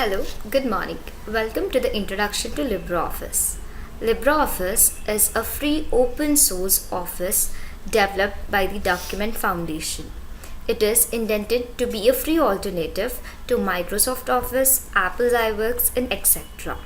Hello, good morning. Welcome to the introduction to LibreOffice. LibreOffice is a free open source office developed by the Document Foundation. It is intended to be a free alternative to Microsoft Office, Apple's iWorks, and etc.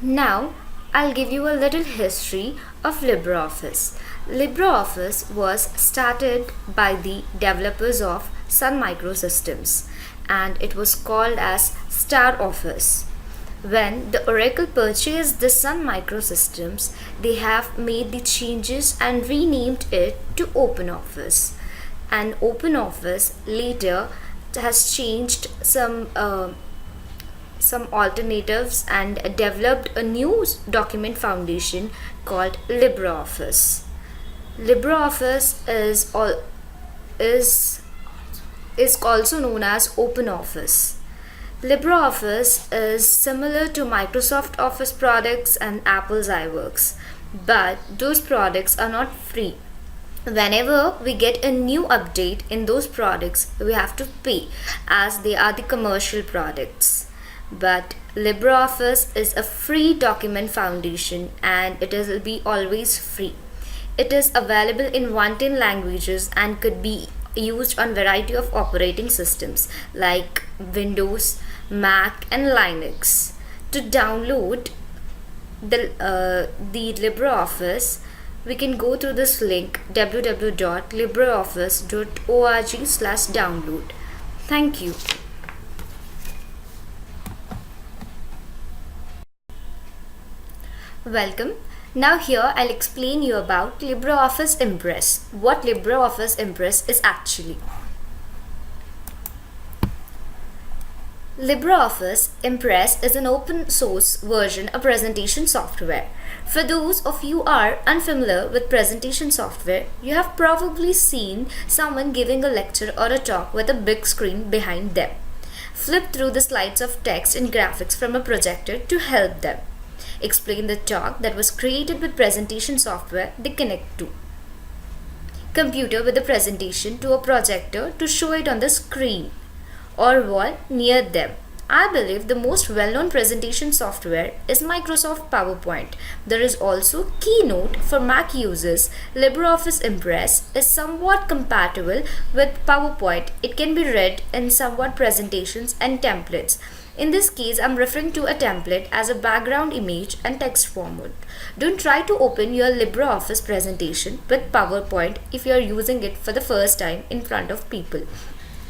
Now, I'll give you a little history of LibreOffice. LibreOffice was started by the developers of Sun Microsystems and it was called as Star Office. When the Oracle purchased the Sun Microsystems, they have made the changes and renamed it to OpenOffice. And OpenOffice later has changed some alternatives and developed a new document foundation called LibreOffice. LibreOffice is also known as OpenOffice. LibreOffice is similar to Microsoft Office products and Apple's iWorks, but those products are not free. Whenever we get a new update in those products, we have to pay as they are the commercial products. But LibreOffice is a free document foundation and it will be always free. It is available in 110 languages and could be used on variety of operating systems like Windows, Mac and Linux. To download the LibreOffice, we can go to this link www.libreoffice.org/download. Thank you. Welcome. Now here I'll explain you about LibreOffice Impress. What LibreOffice Impress is actually. LibreOffice Impress is an open source version of presentation software. For those of you who are unfamiliar with presentation software, you have probably seen someone giving a lecture or a talk with a big screen behind them. Flip through the slides of text and graphics from a projector to help them explain the talk that was created with presentation software they connect to. Computer with the presentation to a projector to show it on the screen or wall near them. I believe the most well-known presentation software is Microsoft PowerPoint. There is also Keynote for Mac users. LibreOffice Impress is somewhat compatible with PowerPoint. It can be read in somewhat presentations and templates. In this case, I'm referring to a template as a background image and text format. Don't try to open your LibreOffice presentation with PowerPoint if you are using it for the first time in front of people.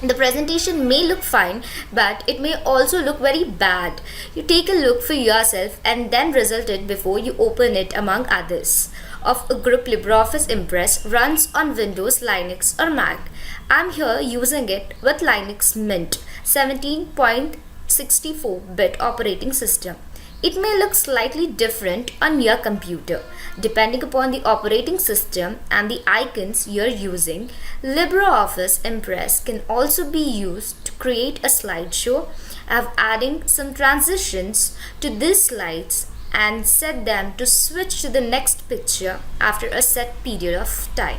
The presentation may look fine, but it may also look very bad. You take a look for yourself and then result it before you open it among others. Of a group, LibreOffice Impress runs on Windows, Linux or Mac. I'm here using it with Linux Mint 17.64-bit operating system. It may look slightly different on your computer. Depending upon the operating system and the icons you're using, LibreOffice Impress can also be used to create a slideshow, adding some transitions to these slides and set them to switch to the next picture after a set period of time.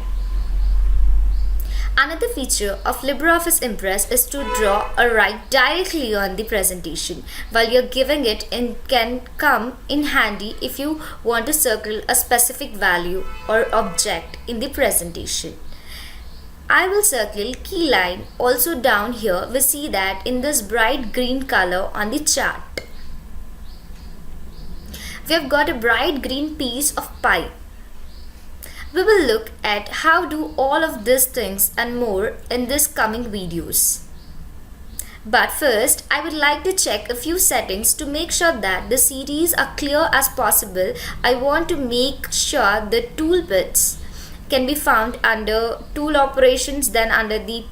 Another feature of LibreOffice Impress is to draw or write directly on the presentation while you're giving it, and can come in handy if you want to circle a specific value or object in the presentation. I will circle key line. Also down here we see that in this bright green color on the chart. We have got a bright green piece of pie. We will look at how do all of these things and more in this coming videos. But first, I would like to check a few settings to make sure that the series are clear as possible. I want to make sure the toolbits can be found under tool operations, then under the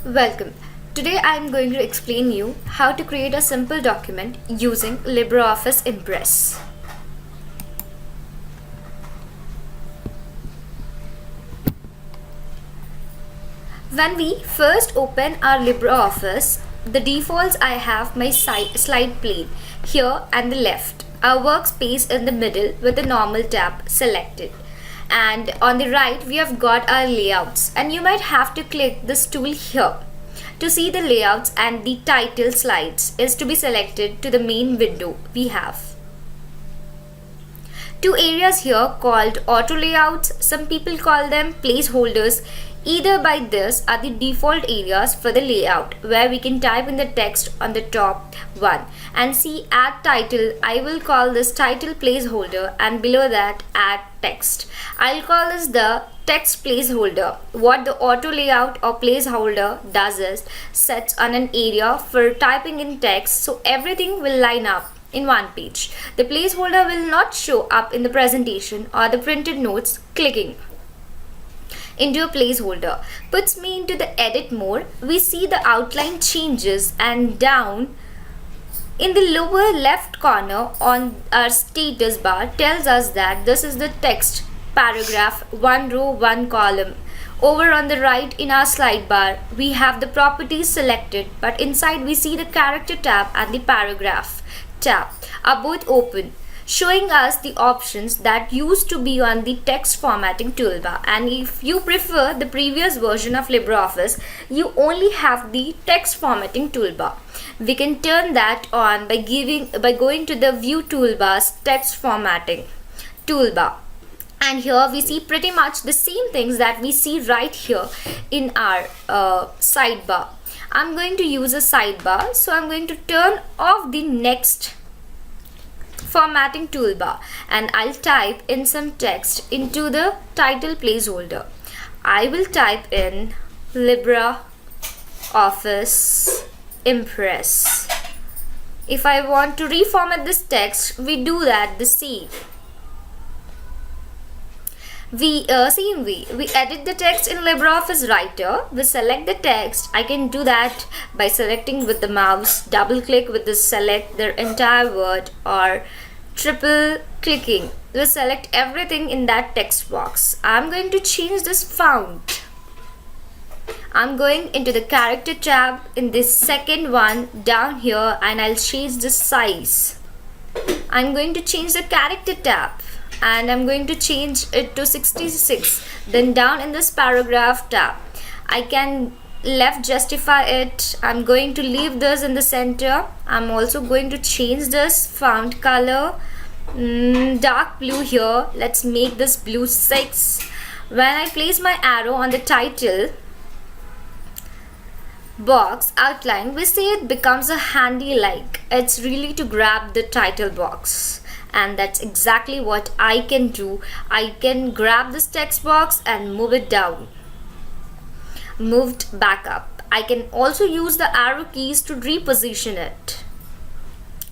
Welcome. Today I am going to explain you how to create a simple document using LibreOffice Impress. When we first open our LibreOffice, the defaults I have my slide pane here and the left, our workspace in the middle with the normal tab selected. And on the right we have got our layouts, and you might have to click this tool here. To see the layouts and the title slides is to be selected to the main window we have. Two areas here called auto layouts, some people call them placeholders. Either by this are the default areas for the layout where we can type in the text on the top one, and see add title. I will call this title placeholder, and below that add text. I'll call this the text placeholder. What the auto layout or placeholder does is sets on an area for typing in text, so everything will line up in one page. The placeholder will not show up in the presentation or the printed notes. Clicking into a placeholder puts me into the edit mode. We see the outline changes, and down in the lower left corner on our status bar tells us that this is the text paragraph, one row, one column. Over on the right in our slide bar we have the properties selected, but inside we see the character tab and the paragraph tab are both open, showing us the options that used to be on the text formatting toolbar. And if you prefer the previous version of LibreOffice, you only have the text formatting toolbar. We can turn that on by going to the view toolbar's text formatting toolbar. And here we see pretty much the same things that we see right here in our sidebar. I'm going to use a sidebar, so I'm going to turn off the next formatting toolbar, and I'll type in some text into the title placeholder. I will type in LibreOffice Impress. If I want to reformat this text, we do that the same way. We edit the text in LibreOffice Writer. We select the text. I can do that by selecting with the mouse, double click with the select their entire word, or triple clicking. We select everything in that text box. I'm going to change this font. I'm going into the character tab in this second one down here, and I'll change the size. I'm going to change the character tab, and I'm going to change it to 66. Then down in this paragraph tab, I can left justify it. I'm going to leave this in the center. I'm also going to change this font color, dark blue here. Let's make this blue 6. When I place my arrow on the title box outline, we see it becomes a handy like. It's really to grab the title box, and that's exactly what I can do. I can grab this text box and move it down, moved back up. I can also use the arrow keys to reposition it.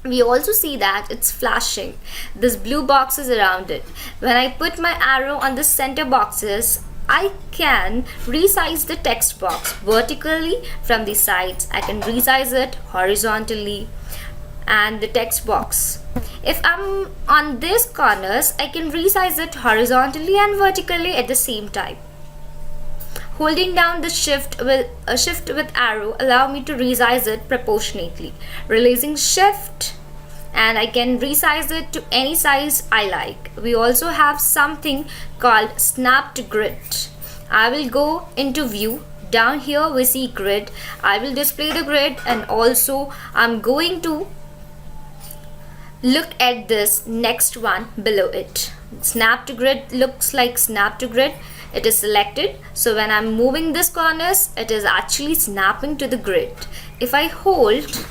We also see that it's flashing this blue boxes around it. When I put my arrow on the center boxes, I can resize the text box vertically from the sides. I can resize it horizontally, and the text box, if I'm on these corners, I can resize it horizontally and vertically at the same time. Holding down the shift with arrow allow me to resize it proportionately. Releasing shift, and I can resize it to any size I like. We also have something called snap to grid. I will go into view. Down here we see grid. I will display the grid, and also I'm going to look at this next one below it. Snap to grid looks like snap to grid. It is selected, so when I'm moving this corners, it is actually snapping to the grid. If I hold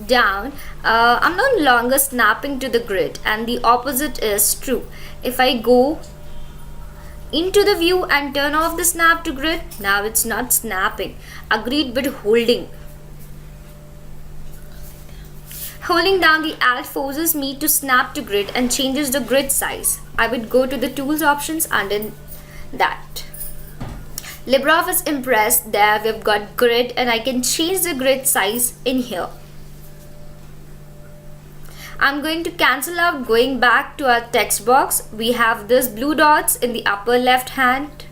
down, I'm no longer snapping to the grid, and the opposite is true. If I go into the view and turn off the snap to grid, now it's not snapping. Agreed, but holding down the Alt forces me to snap to grid and changes the grid size. I would go to the tools options under that. LibreOffice Impress, there we've got grid and I can change the grid size in here. I'm going to cancel out, going back to our text box. We have this blue dots in the upper left hand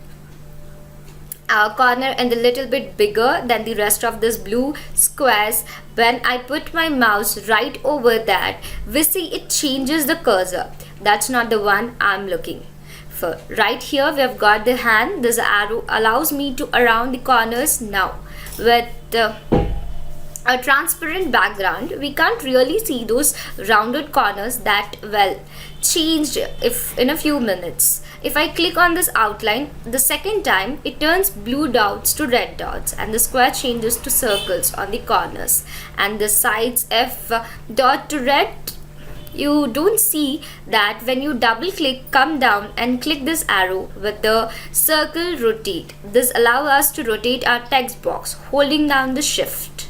corner and a little bit bigger than the rest of this blue squares. When I put my mouse right over that, we see it changes the cursor. That's not the one I'm looking for. Right here we have got the hand. This arrow allows me to around the corners. Now with a transparent background, we can't really see those rounded corners that well changed if in a few minutes. If I click on this outline the second time, it turns blue dots to red dots and the square changes to circles on the corners and the sides F dot to red. You don't see that when you double click, come down and click this arrow with the circle rotate. This allows us to rotate our text box holding down the shift.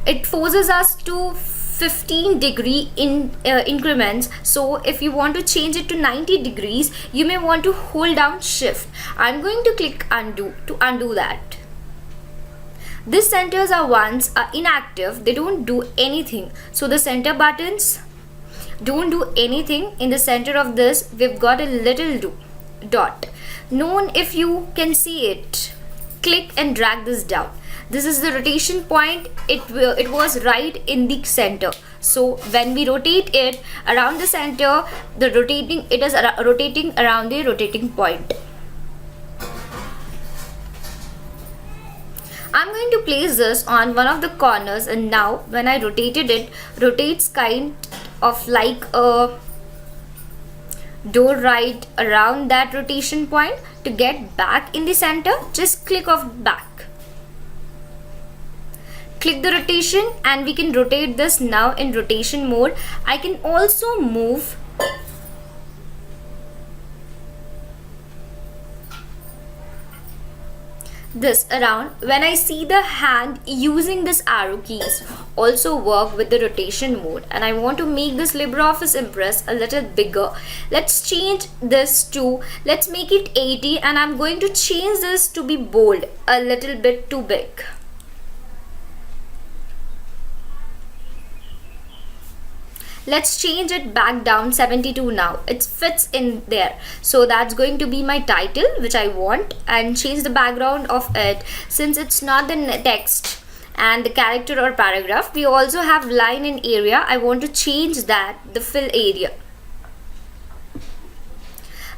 It forces us to 15-degree increments. So if you want to change it to 90 degrees, you may want to hold down shift. I'm going to click undo to undo that. These centers are once are inactive, they don't do anything. So the center buttons don't do anything. In the center of this, we've got a little dot. Known if you can see it. Click and drag this down. This is the rotation point. It was right in the center. So when we rotate it around the center, it is rotating around the rotating point. I'm going to place this on one of the corners, and now when I rotated it, rotates kind of like a door right around that rotation point. To get back in the center, just click off back. Click the rotation and we can rotate this now in rotation mode. I can also move this around. When I see the hand using this arrow keys also work with the rotation mode, and I want to make this LibreOffice Impress a little bigger. Let's change this to, let's make it 80, and I'm going to change this to be bold, a little bit too big. Let's change it back down 72 now. It fits in there. So that's going to be my title, which I want, and change the background of it. Since it's not the text and the character or paragraph, we also have line and area. I want to change that, the fill area.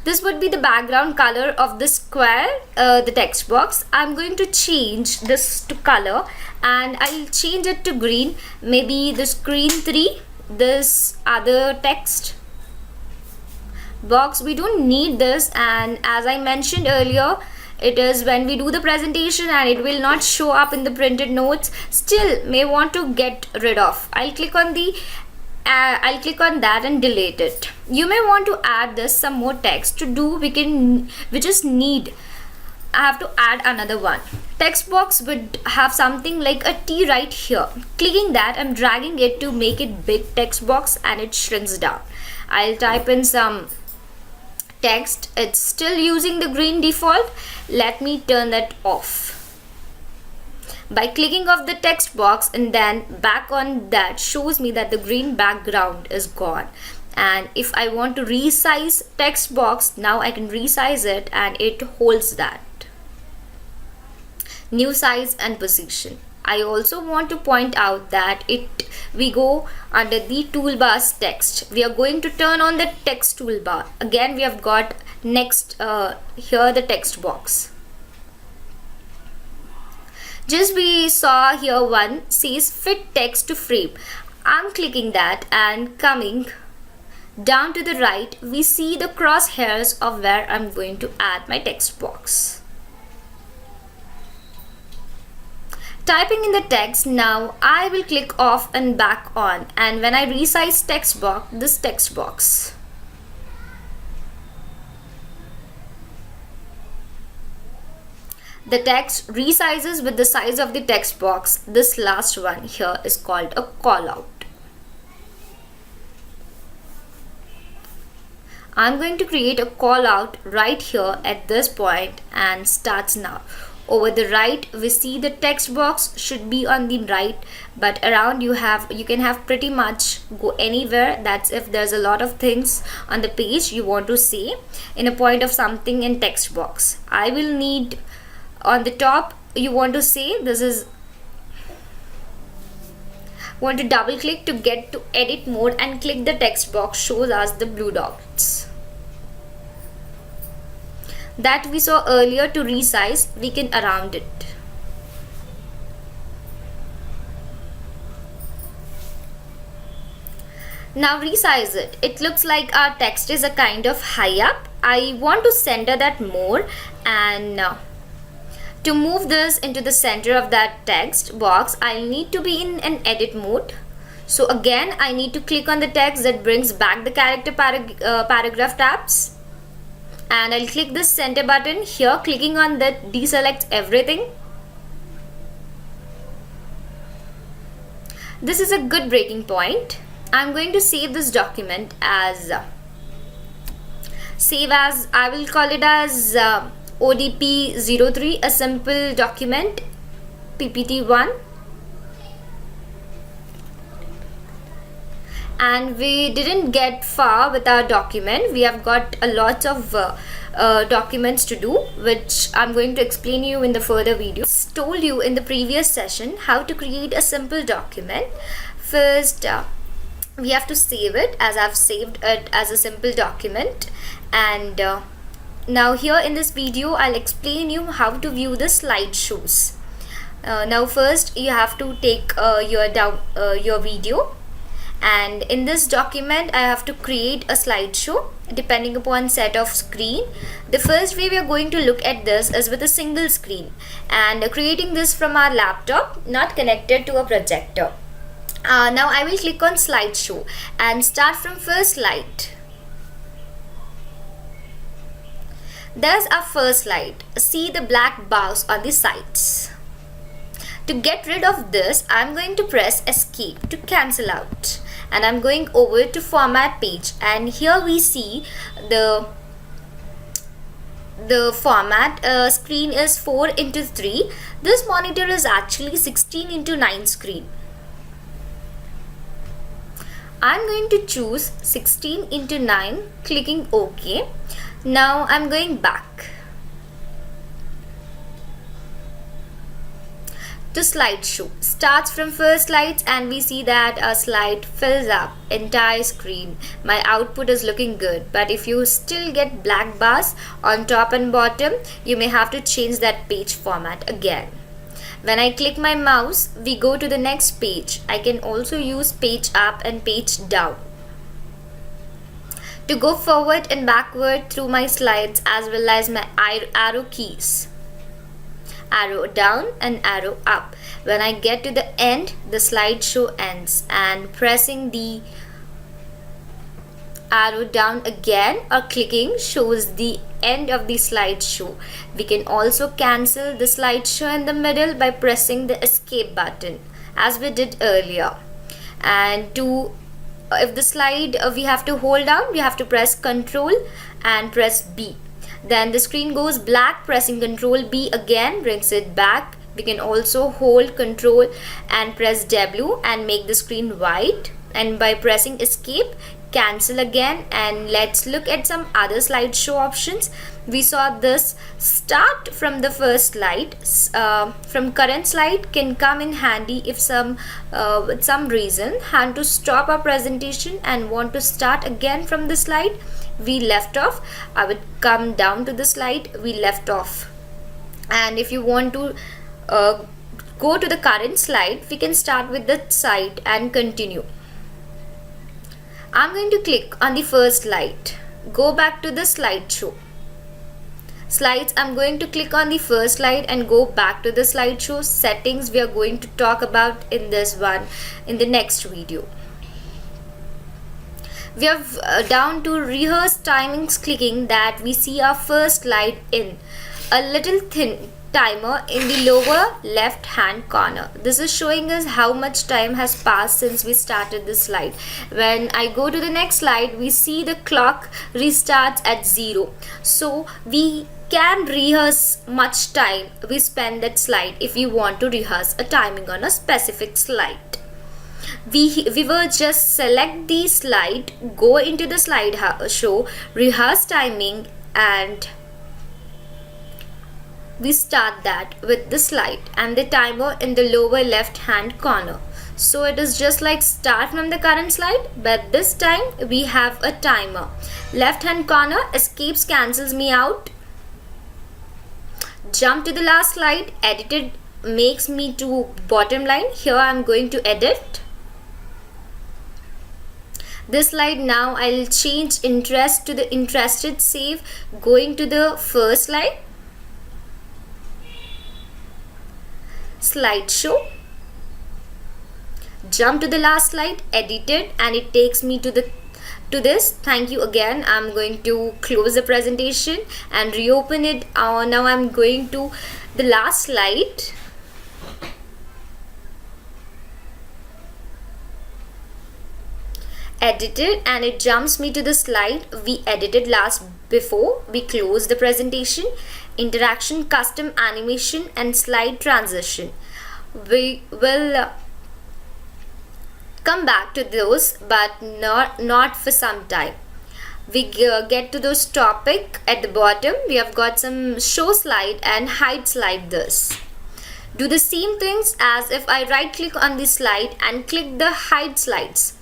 This would be the background color of the square, the text box. I'm going to change this to color and I'll change it to green. Maybe the screen 3. This other text box, we don't need this, and as I mentioned earlier, it is when we do the presentation and it will not show up in the printed notes. Still may want to get rid of. I'll click on that and delete it. You may want to add this some more text. To do, we just need, I have to add another one. Text box would have something like a T right here. Clicking that, I'm dragging it to make it big text box and it shrinks down. I'll type in some text. It's still using the green default. Let me turn that off. By clicking off the text box and then back on that, shows me that the green background is gone. And if I want to resize text box, now I can resize it and it holds that. New size and position. I also want to point out that we go under the toolbars text. We are going to turn on the text toolbar. Again, we have got next here the text box. Just we saw here one says fit text to frame. I'm clicking that and coming down to the right, we see the crosshairs of where I'm going to add my text box. Typing in the text, now I will click off and back on, and when I resize text box, this text box, the text resizes with the size of the text box. This last one here is called a callout. I'm going to create a call out right here at this point and starts now. Over the right, we see the text box should be on the right, but around you can have pretty much go anywhere. That's if there's a lot of things on the page you want to say in a point of something in text box. I will need on the top, you want to say this is, want to double click to get to edit mode and click the text box, shows us the blue dots that we saw earlier. To resize, we can around it. Now resize it. It looks like our text is a kind of high up. I want to center that more, and to move this into the center of that text box, I'll need to be in an edit mode. So again, I need to click on the text that brings back the character paragraph tabs. And I'll click this center button here. Clicking on that deselects everything. This is a good breaking point. I'm going to save this document as I will call it as ODP03, a simple document, PPT1. And we didn't get far with our document. We have got a lot of documents to do, which I'm going to explain you in the further video. Told you in the previous session how to create a simple document. First, we have to save it, as I've saved it as a simple document. And now here in this video, I'll explain you how to view the slideshows. Now first, you have to take your video. And in this document, I have to create a slideshow depending upon set of screen. The first way we are going to look at this is with a single screen, and creating this from our laptop, not connected to a projector. Now I will click on slideshow and start from first slide. There's our first slide. See the black bars on the sides. To get rid of this, I'm going to press escape to cancel out, and I'm going over to format page, and here we see the format screen is 4:3. This monitor is actually 16:9 screen. I'm going to choose 16:9, clicking OK. Now I'm going back to slideshow. Starts from first slides, and we see that a slide fills up entire screen. My output is looking good, but if you still get black bars on top and bottom, you may have to change that page format again. When I click my mouse, we go to the next page. I can also use page up and page down to go forward and backward through my slides, as well as my arrow keys. Arrow down and arrow up. When I get to the end, the slideshow ends, and pressing the arrow down again or clicking shows the end of the slideshow. We can also cancel the slideshow in the middle by pressing the escape button, as we did earlier. And if the slide we have to hold down, we have to press Ctrl and press B. Then the screen goes black. Pressing Ctrl B again brings it back. We can also hold Ctrl and press W and make the screen white, and by pressing escape, cancel again. And let's look at some other slideshow options. We saw this start from the first slide. From current slide can come in handy if with some reason had to stop our presentation and want to start again from the slide we left off. I would come down to the slide we left off, and if you want to go to the current slide, we can start with the side and continue. I'm going to click on the first slide, go back to the slideshow. Slides, I'm going to click on the first slide and go back to the slideshow. Settings we are going to talk about in this one in the next video. We are down to rehearse timings, clicking that we see our first slide in a little thin timer in the lower left hand corner. This is showing us how much time has passed since we started this slide. When I go to the next slide, we see the clock restarts at 0. So we can rehearse much time we spend that slide if we want to rehearse a timing on a specific slide. We will just select the slide, go into the slide show, rehearse timing, and we start that with the slide and the timer in the lower left hand corner. So it is just like start from the current slide, but this time we have a timer. Left hand corner, escapes cancels me out. Jump to the last slide, edited makes me to bottom line. Here I am going to edit this slide. Now I'll change interest to the interested save, going to the first slide, slideshow, jump to the last slide, edited, and it takes me to this. Thank you again. I'm going to close the presentation and reopen it. Now I'm going to the last slide. Edited, and it jumps me to the slide we edited last before we close the presentation. Interaction, custom animation, and slide transition. We will come back to those, but not for some time. We get to those topic at the bottom. We have got some show slide and hide slide. This do the same things as if I right click on the slide and click the hide slides.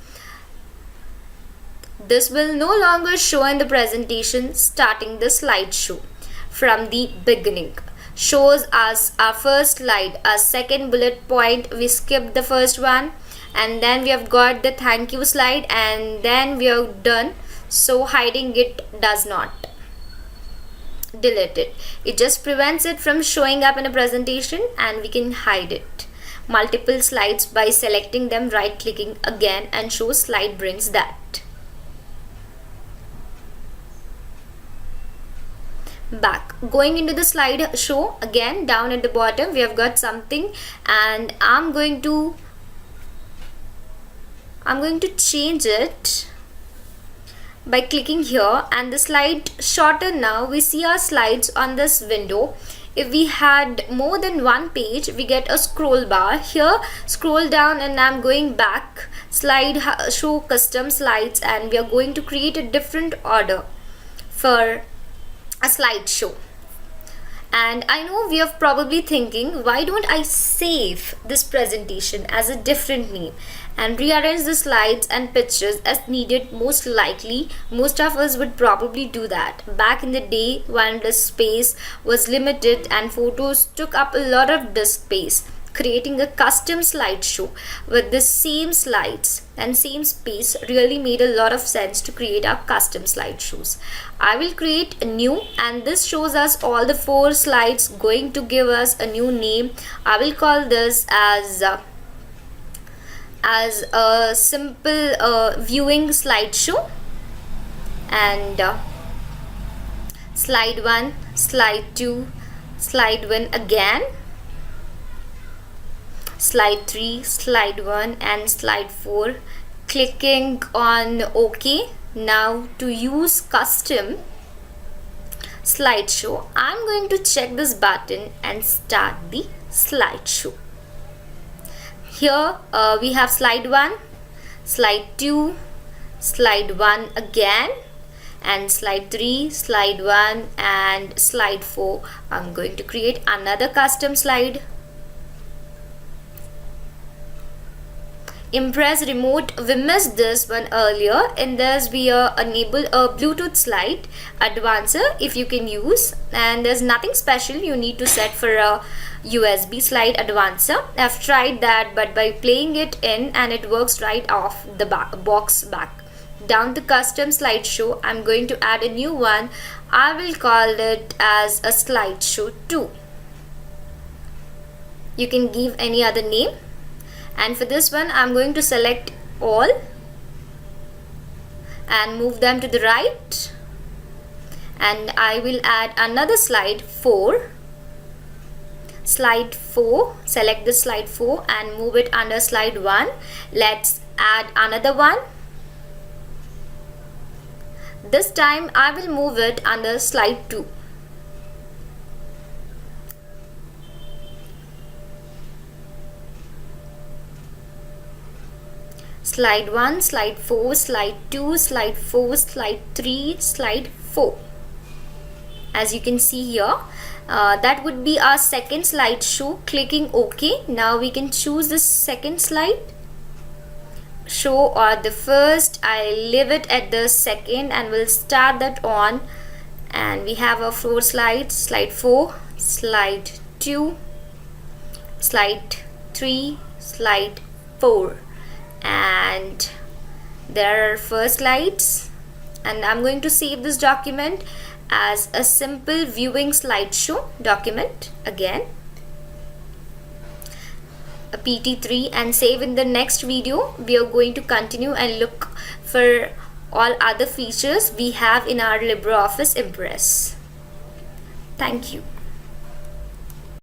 This will no longer show in the presentation. Starting the slideshow from the beginning shows us our first slide, our second bullet point. We skipped the first one, and then we have got the thank you slide, and then we are done. So hiding it does not delete it. It just prevents it from showing up in a presentation, and we can hide it. Multiple slides by selecting them, right clicking again, and show slide brings that. Back, going into the slide show again, down at the bottom we have got something, and I'm going to change it by clicking here, and the slide shorter. Now we see our slides on this window. If we had more than one page, we get a scroll bar. Here scroll down, and I'm going back, slide show custom slides, and we are going to create a different order for a slideshow. And I know we are probably thinking, why don't I save this presentation as a different name and rearrange the slides and pictures as needed? Most likely most of us would probably do that back in the day when the space was limited and photos took up a lot of disk space. Creating a custom slideshow with the same slides and same space really made a lot of sense to create our custom slideshows. I will create a new, and this shows us all the 4 slides, going to give us a new name. I will call this as a simple viewing slideshow, and slide 1, slide 2, slide 1 again, slide 3, slide 1, and slide 4. Clicking on OK. Now to use custom slideshow, I'm going to check this button and start the slideshow. Here we have slide 1, slide 2, slide 1 again, and slide 3, slide 1, and slide 4. I'm going to create another custom slide. Impress remote, we missed this one earlier. In this we enable a Bluetooth slide advancer if you can use, and there's nothing special you need to set for a USB slide advancer. I've tried that, but by playing it in, and it works right off the box back. Down to custom slideshow, I'm going to add a new one. I will call it as a slideshow 2. You can give any other name. And for this one, I'm going to select all and move them to the right, and I will add another slide 4, slide 4, select the slide 4 and move it under slide 1. Let's add another one. This time I will move it under slide 2. Slide 1, slide 4, slide 2, slide 4, slide 3, slide 4. As you can see here, that would be our second slideshow. Clicking OK. Now we can choose the second slide. Show or the first. I leave it at the second and we'll start that on. And we have our 4 slides. Slide 4, slide 2, slide 3, slide 4. And there are 4 slides, and I'm going to save this document as a simple viewing slideshow document again, a PT3, and save. In the next video we are going to continue and look for all other features we have in our LibreOffice Impress. Thank you.